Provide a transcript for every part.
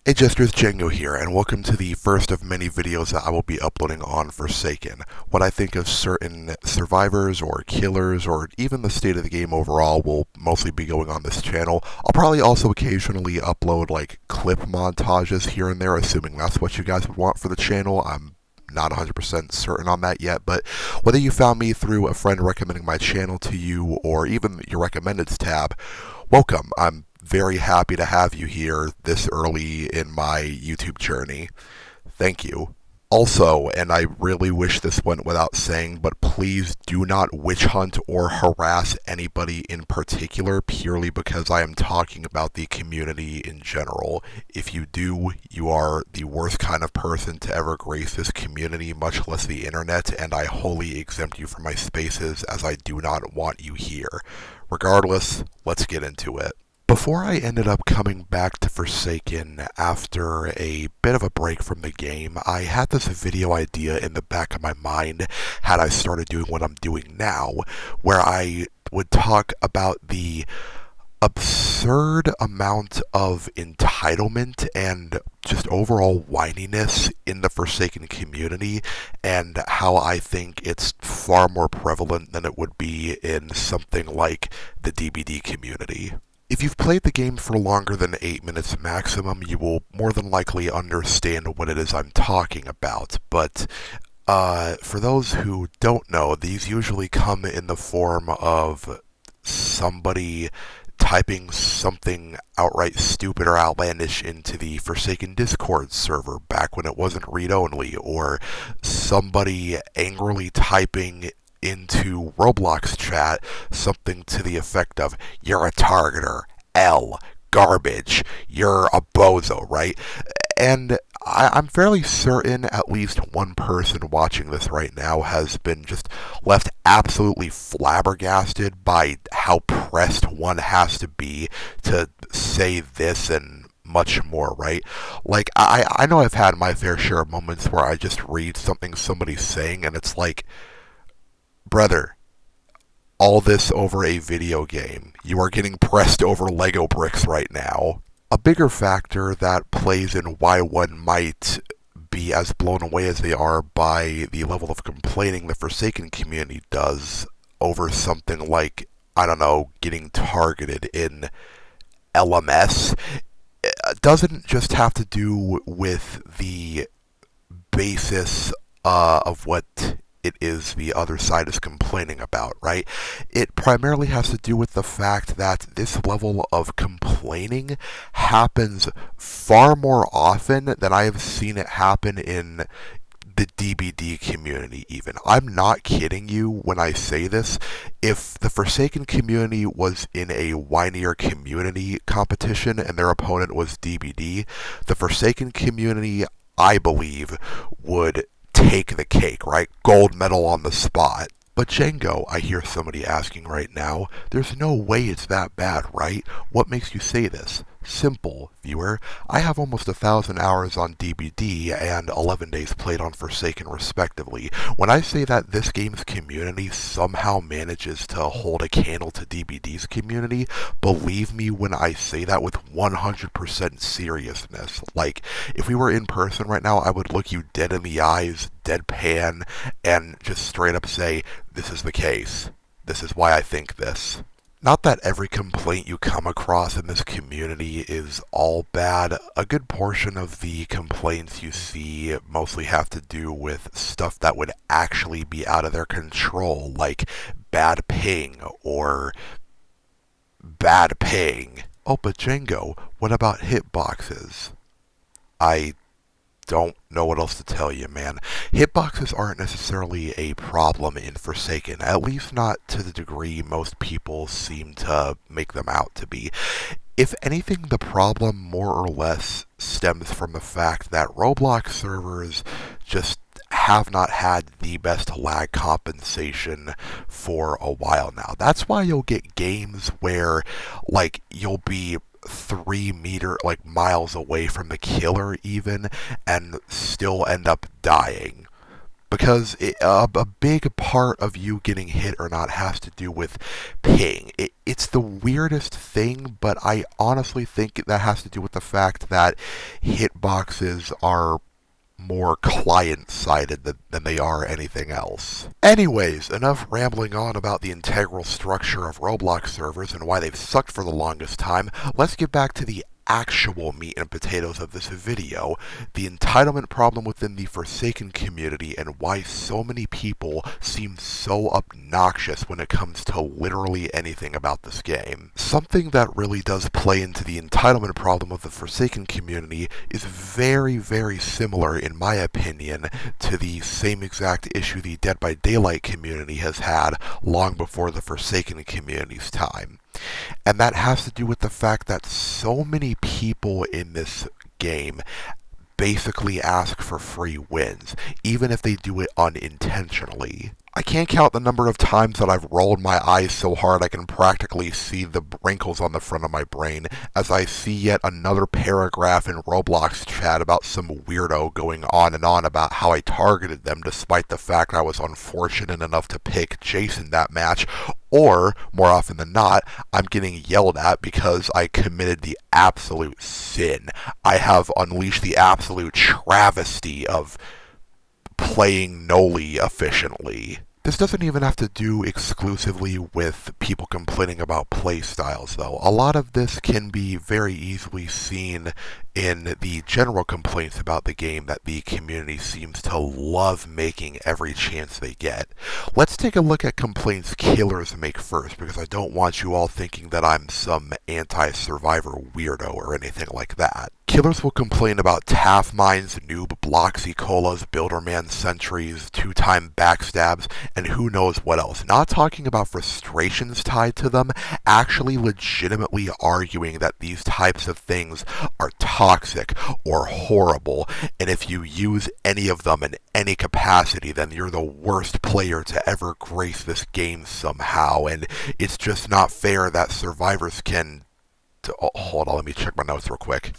Hey Jesters, Django here, and welcome to the first of many videos that I will be uploading on Forsaken. What I think of certain survivors or killers or even the state of the game overall will mostly be going on this channel. I'll probably also occasionally upload like clip montages here and there, assuming that's what you guys would want for the channel. I'm not 100% certain on that yet, but whether you found me through a friend recommending my channel to you or even your recommendeds tab, welcome. I'm very happy to have you here this early in my YouTube journey. Thank you. Also, and I really wish this went without saying, but please do not witch hunt or harass anybody in particular purely because I am talking about the community in general. If you do, you are the worst kind of person to ever grace this community, much less the internet, and I wholly exempt you from my spaces as I do not want you here. Regardless, let's get into it. Before I ended up coming back to Forsaken after a bit of a break from the game, I had this video idea in the back of my mind had I started doing what I'm doing now, where I would talk about the absurd amount of entitlement and just overall whininess in the Forsaken community, and how I think it's far more prevalent than it would be in something like the DBD community. If you've played the game for longer than 8 minutes maximum, you will more than likely understand what it is I'm talking about, but for those who don't know, these usually come in the form of somebody typing something outright stupid or outlandish into the Forsaken Discord server back when it wasn't read-only, or somebody angrily typing into Roblox chat something to the effect of, "You're a targeter, L, garbage, you're a bozo," right? And I'm fairly certain at least one person watching this right now has been just left absolutely flabbergasted by how pressed one has to be to say this and much more, right? Like, I know I've had my fair share of moments where I just read something somebody's saying and it's like, brother, all this over a video game. You are getting pressed over Lego bricks right now. A bigger factor that plays in why one might be as blown away as they are by the level of complaining the Forsaken community does over something like, I don't know, getting targeted in LMS, doesn't just have to do with the basis of what it is the other side is complaining about, right? It primarily has to do with the fact that this level of complaining happens far more often than I have seen it happen in the DBD community even. I'm not kidding you when I say this. If the Forsaken community was in a whinier community competition and their opponent was DBD, the Forsaken community, I believe, would take the cake, right? Gold medal on the spot. But Django, I hear somebody asking right now, there's no way it's that bad, right? What makes you say this? Simple, viewer. I have almost 1,000 hours on DBD and 11 days played on Forsaken respectively. When I say that this game's community somehow manages to hold a candle to DBD's community, believe me when I say that with 100% seriousness. Like, if we were in person right now, I would look you dead in the eyes, deadpan, and just straight up say, this is the case. This is why I think this. Not that every complaint you come across in this community is all bad. A good portion of the complaints you see mostly have to do with stuff that would actually be out of their control, like bad ping or bad ping. Oh, but Django, what about hitboxes? I don't know what else to tell you, man. Hitboxes aren't necessarily a problem in Forsaken, at least not to the degree most people seem to make them out to be. If anything, the problem more or less stems from the fact that Roblox servers just have not had the best lag compensation for a while now. That's why you'll get games where, like, you'll be 3 meter, like miles away from the killer even, and still end up dying because a big part of you getting hit or not has to do with ping. It's the weirdest thing, but I honestly think that has to do with the fact that hitboxes are more client-sided than they are anything else. Anyways, enough rambling on about the integral structure of Roblox servers and why they've sucked for the longest time. Let's get back to the actual meat and potatoes of this video, the entitlement problem within the Forsaken community and why so many people seem so obnoxious when it comes to literally anything about this game. Something that really does play into the entitlement problem of the Forsaken community is very, very similar, in my opinion, to the same exact issue the Dead by Daylight community has had long before the Forsaken community's time. And that has to do with the fact that so many people in this game basically ask for free wins, even if they do it unintentionally. I can't count the number of times that I've rolled my eyes so hard I can practically see the wrinkles on the front of my brain as I see yet another paragraph in Roblox chat about some weirdo going on and on about how I targeted them despite the fact I was unfortunate enough to pick Jason that match, or, more often than not, I'm getting yelled at because I committed the absolute sin. I have unleashed the absolute travesty of playing Noli efficiently. This doesn't even have to do exclusively with people complaining about playstyles, though. A lot of this can be very easily seen in the general complaints about the game that the community seems to love making every chance they get. Let's take a look at complaints killers make first, because I don't want you all thinking that I'm some anti-survivor weirdo or anything like that. Killers will complain about TAF mines, noob Bloxy colas, Builderman sentries, 2-time backstabs, and who knows what else. Not talking about frustrations tied to them, actually legitimately arguing that these types of things are toxic or horrible, and if you use any of them in any capacity, then you're the worst player to ever grace this game somehow, and it's just not fair that survivors can... hold on, let me check my notes real quick.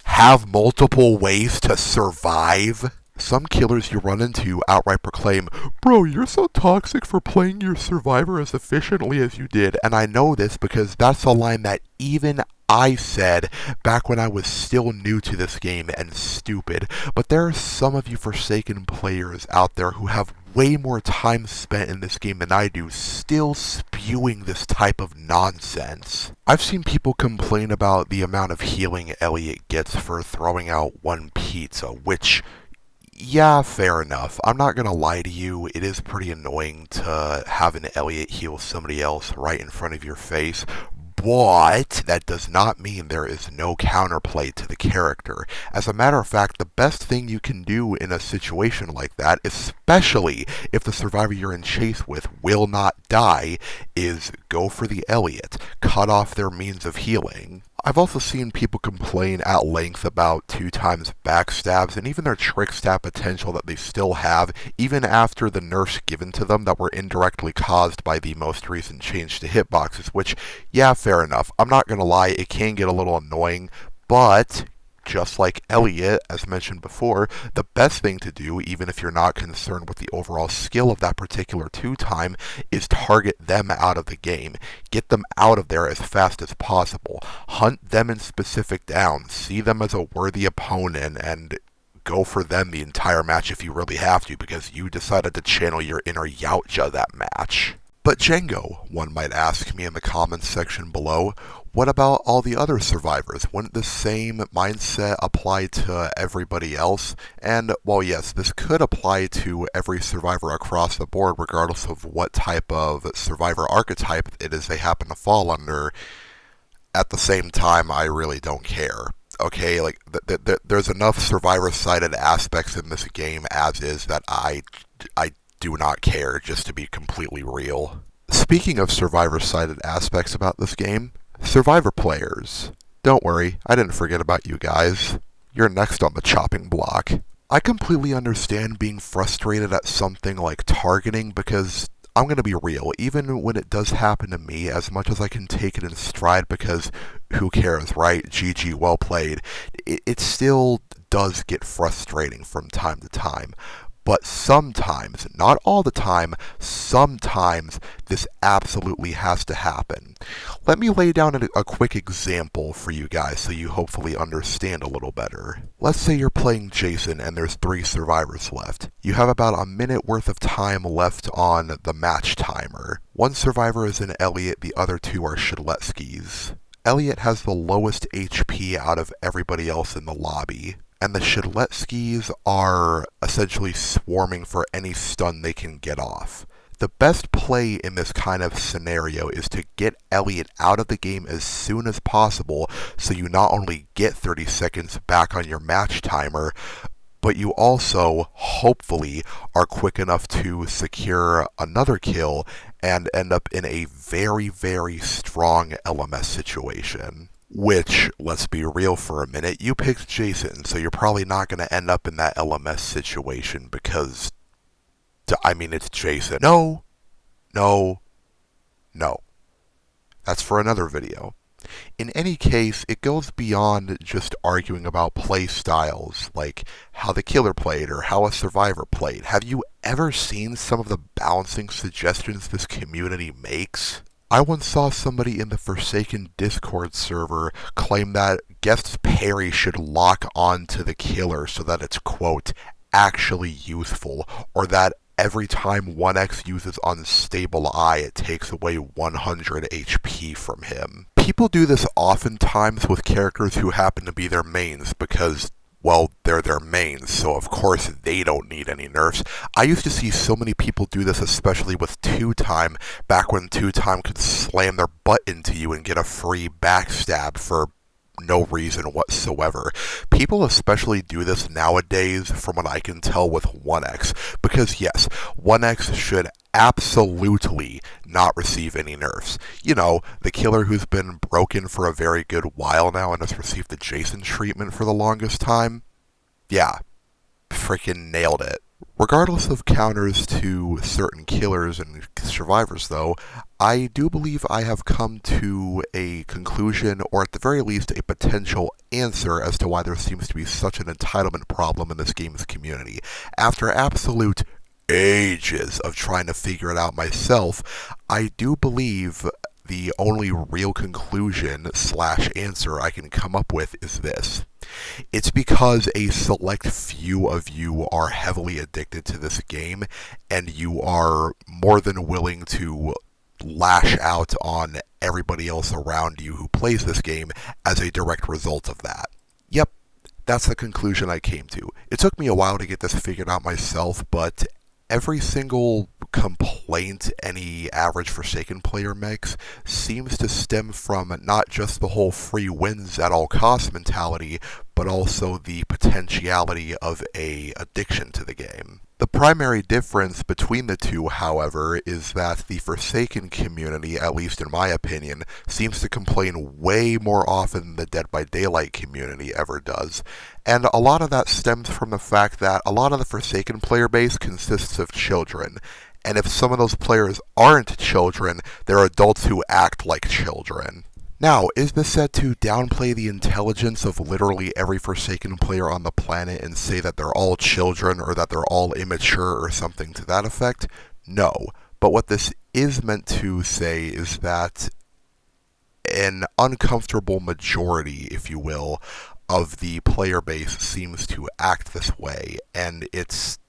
Have multiple ways to survive? Some killers you run into outright proclaim, "Bro, you're so toxic for playing your survivor as efficiently as you did," and I know this because that's a line that even I said back when I was still new to this game and stupid. But there are some of you Forsaken players out there who have way more time spent in this game than I do, still spewing this type of nonsense. I've seen people complain about the amount of healing Elliot gets for throwing out one pizza, which, yeah, fair enough. I'm not gonna lie to you, it is pretty annoying to have an Elliot heal somebody else right in front of your face, but that does not mean there is no counterplay to the character. As a matter of fact, the best thing you can do in a situation like that, especially if the survivor you're in chase with will not die, is go for the Elliot. Cut off their means of healing. I've also seen people complain at length about 2-times backstabs and even their trick stat potential that they still have, even after the nerfs given to them that were indirectly caused by the most recent change to hitboxes, which, yeah, fair enough. I'm not gonna lie, it can get a little annoying, but just like Elliot, as mentioned before, the best thing to do, even if you're not concerned with the overall skill of that particular 2-time, is target them out of the game. Get them out of there as fast as possible. Hunt them in specific downs. See them as a worthy opponent and go for them the entire match if you really have to, because you decided to channel your inner Yautja that match. But Django, one might ask me in the comments section below, what about all the other survivors? Wouldn't the same mindset apply to everybody else? And, well, yes, this could apply to every survivor across the board, regardless of what type of survivor archetype it is they happen to fall under. At the same time, I really don't care. Okay, like, there's enough survivor-sided aspects in this game as is that I do not care, just to be completely real. Speaking of survivor-sided aspects about this game, survivor players. Don't worry, I didn't forget about you guys. You're next on the chopping block. I completely understand being frustrated at something like targeting because, I'm going to be real, even when it does happen to me, as much as I can take it in stride because who cares, right? GG, well played. It still does get frustrating from time to time. But sometimes, not all the time, sometimes this absolutely has to happen. Let me lay down a quick example for you guys so you hopefully understand a little better. Let's say you're playing Jason and there's 3 survivors left. You have about a minute worth of time left on the match timer. One survivor is an Elliot, the other 2 are Shedletskis. Elliot has the lowest HP out of everybody else in the lobby, and the Shedletskis are essentially swarming for any stun they can get off. The best play in this kind of scenario is to get Elliot out of the game as soon as possible so you not only get 30 seconds back on your match timer, but you also, hopefully, are quick enough to secure another kill and end up in a very, very strong LMS situation. Which, let's be real for a minute, you picked Jason, so you're probably not going to end up in that LMS situation because, it's Jason. No. That's for another video. In any case, it goes beyond just arguing about play styles, like how the killer played or how a survivor played. Have you ever seen some of the balancing suggestions this community makes? I once saw somebody in the Forsaken Discord server claim that guest's parry should lock on to the killer so that it's, quote, actually useful, or that every time 1x uses Unstable Eye, it takes away 100 HP from him. People do this oftentimes with characters who happen to be their mains because, well, they're their mains, so of course they don't need any nerfs. I used to see so many people do this, especially with 2-time, back when 2-time could slam their butt into you and get a free backstab for no reason whatsoever. People especially do this nowadays, from what I can tell, with 1x, because yes, 1x should absolutely not receive any nerfs. You know, the killer who's been broken for a very good while now and has received the Jason treatment for the longest time. Yeah, freaking nailed it. Regardless of counters to certain killers and survivors, though, I do believe I have come to a conclusion, or at the very least a potential answer, as to why there seems to be such an entitlement problem in this game's community. After absolute ages of trying to figure it out myself, I do believe the only real conclusion / answer I can come up with is this. It's because a select few of you are heavily addicted to this game, and you are more than willing to lash out on everybody else around you who plays this game as a direct result of that. Yep, that's the conclusion I came to. It took me a while to get this figured out myself, but every single complaint any average Forsaken player makes seems to stem from not just the whole free wins at all costs mentality, but also the potentiality of a addiction to the game. The primary difference between the two, however, is that the Forsaken community, at least in my opinion, seems to complain way more often than the Dead by Daylight community ever does. And a lot of that stems from the fact that a lot of the Forsaken player base consists of children. And if some of those players aren't children, they're adults who act like children. Now, is this said to downplay the intelligence of literally every Forsaken player on the planet and say that they're all children or that they're all immature or something to that effect? No. But what this is meant to say is that an uncomfortable majority, if you will, of the player base seems to act this way, and it's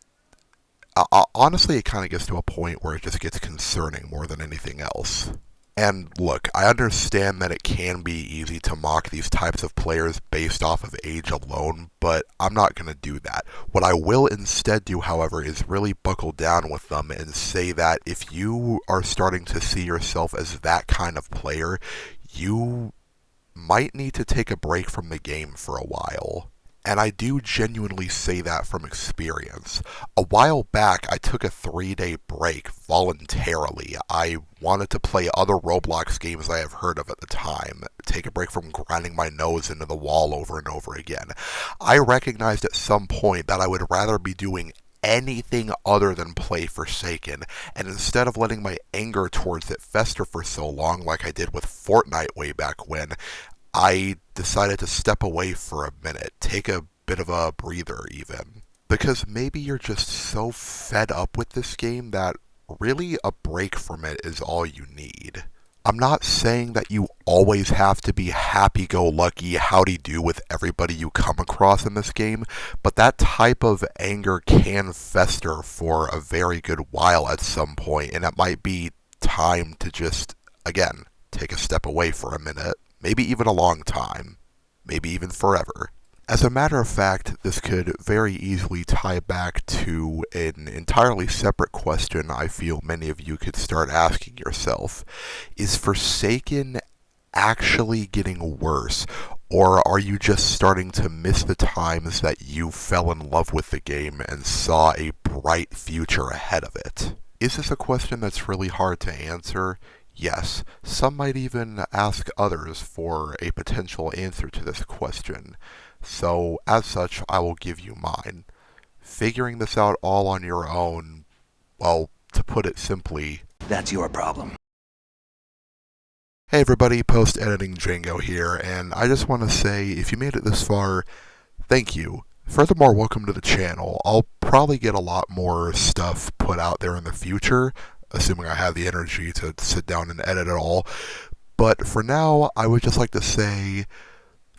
honestly, it kind of gets to a point where it just gets concerning more than anything else. And look, I understand that it can be easy to mock these types of players based off of age alone, but I'm not going to do that. What I will instead do, however, is really buckle down with them and say that if you are starting to see yourself as that kind of player, you might need to take a break from the game for a while. And I do genuinely say that from experience. A while back, I took a 3-day break voluntarily. I wanted to play other Roblox games I have heard of at the time, take a break from grinding my nose into the wall over and over again. I recognized at some point that I would rather be doing anything other than play Forsaken, and instead of letting my anger towards it fester for so long like I did with Fortnite way back when, I decided to step away for a minute, take a bit of a breather even. Because maybe you're just so fed up with this game that really a break from it is all you need. I'm not saying that you always have to be happy-go-lucky, howdy-do with everybody you come across in this game, but that type of anger can fester for a very good while at some point, and it might be time to just, again, take a step away for a minute, maybe even a long time, maybe even forever. As a matter of fact, this could very easily tie back to an entirely separate question I feel many of you could start asking yourself. Is Forsaken actually getting worse, or are you just starting to miss the times that you fell in love with the game and saw a bright future ahead of it? Is this a question that's really hard to answer? Yes. Some might even ask others for a potential answer to this question. So, as such, I will give you mine. Figuring this out all on your own, well, to put it simply, that's your problem. Hey everybody, post-editing Django here, and I just want to say, if you made it this far, thank you. Furthermore, welcome to the channel. I'll probably get a lot more stuff put out there in the future, assuming I have the energy to sit down and edit it all. But for now, I would just like to say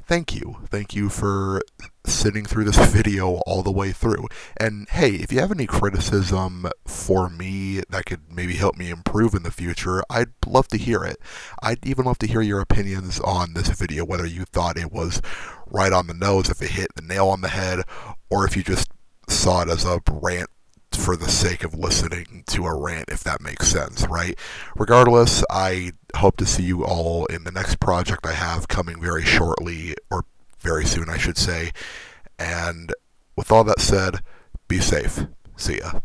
thank you. Thank you for sitting through this video all the way through. And hey, if you have any criticism for me that could maybe help me improve in the future, I'd love to hear it. I'd even love to hear your opinions on this video, whether you thought it was right on the nose, if it hit the nail on the head, or if you just saw it as a rant for the sake of listening to a rant, if that makes sense, right? Regardless, I hope to see you all in the next project I have coming very shortly, or very soon, I should say. And with all that said, be safe. See ya.